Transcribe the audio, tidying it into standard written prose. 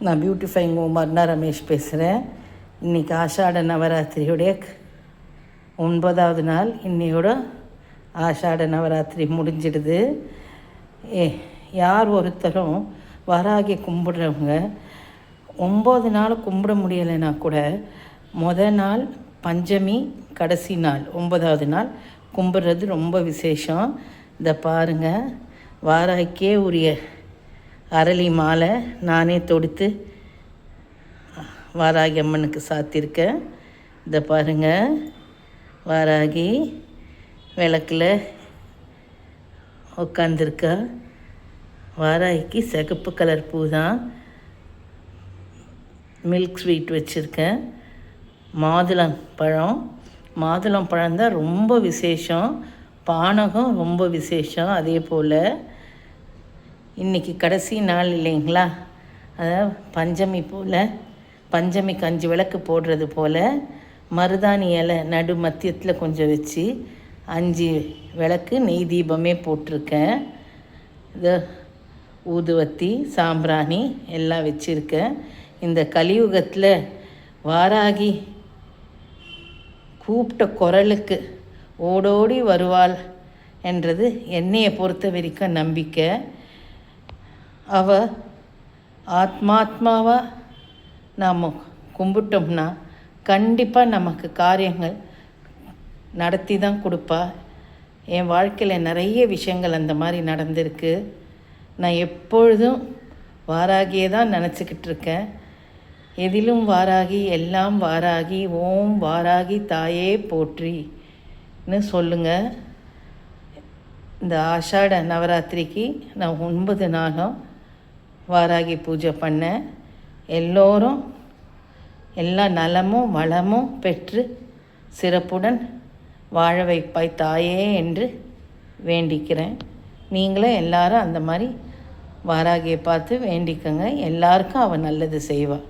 நான் பியூட்டிஃபைங் உமர்னா ரமேஷ் பேசுகிறேன். இன்றைக்கி ஆஷாட நவராத்திரியுடைய 9வது நாள். இன்னையோட ஆஷாட நவராத்திரி முடிஞ்சிடுது. யார் ஒருத்தரும் வராகி கும்பிடுறவங்க 9 நாள் கும்பிட முடியலைன்னா கூட நாள் பஞ்சமி கடைசி நாள் 9வது நாள் கும்பிட்றது ரொம்ப விசேஷம். இதை பாருங்கள், வாராகிக்கே உரிய அரளி மாலை நானே தொடுத்து வாராகி அம்மனுக்கு சாத்தியிருக்கேன். இதை பாருங்கள், வாராகி விளக்கில் உட்காந்துருக்கா. வாராகிக்கு சிகப்பு கலர் பூ தான். மில்க் ஸ்வீட் வச்சுருக்கேன். மாதுளம் பழம் தான் ரொம்ப விசேஷம். பானகம் ரொம்ப விசேஷம். அதே போல் இன்றைக்கி கடைசி நாள் இல்லைங்களா, அதாவது பஞ்சமி போல், பஞ்சமிக்கு 5 விளக்கு போடுறது போல் மருதாணி இலை நடு மத்தியத்தில் கொஞ்சம் வச்சு 5 விளக்கு நெய் தீபமே போட்டிருக்கேன். இது ஊதுவத்தி சாம்பிராணி எல்லாம் வச்சுருக்கேன். இந்த கலியுகத்தில் வாராகி கூப்பிட்ட குரலுக்கு ஓடோடி வருவாள் என்றது என்னையை பொறுத்த வரைக்கும் நம்பிக்கை. அவள் ஆத்மாத்மாவாக நாம் கும்பிட்டோம்னா கண்டிப்பாக நமக்கு காரியங்கள் நடத்தி தான் கொடுப்பா. என் வாழ்க்கையில் நிறைய விஷயங்கள் அந்த மாதிரி நடந்திருக்கு. நான் எப்பொழுதும் வாராகியே தான் நினச்சிக்கிட்டு இருக்கேன். எதிலும் வாராகி, எல்லாம் வாராகி, ஓம் வாராகி தாயே போற்றின்னு சொல்லுங்கள். இந்த ஆஷாட நவராத்திரிக்கு நான் 9 நாளும் வாராகி பூஜை பண்ணேன். எல்லோரும் எல்லா நலமும் வளமும் பெற்று சிறப்புடன் வாழ வைப்பாய் தாயே என்று வேண்டிக்கிறேன். நீங்களும் எல்லாரும் அந்த மாதிரி வாராகியை பார்த்து வேண்டிக்கங்க. எல்லாருக்கும் அவள் நல்லது செய்வாள்.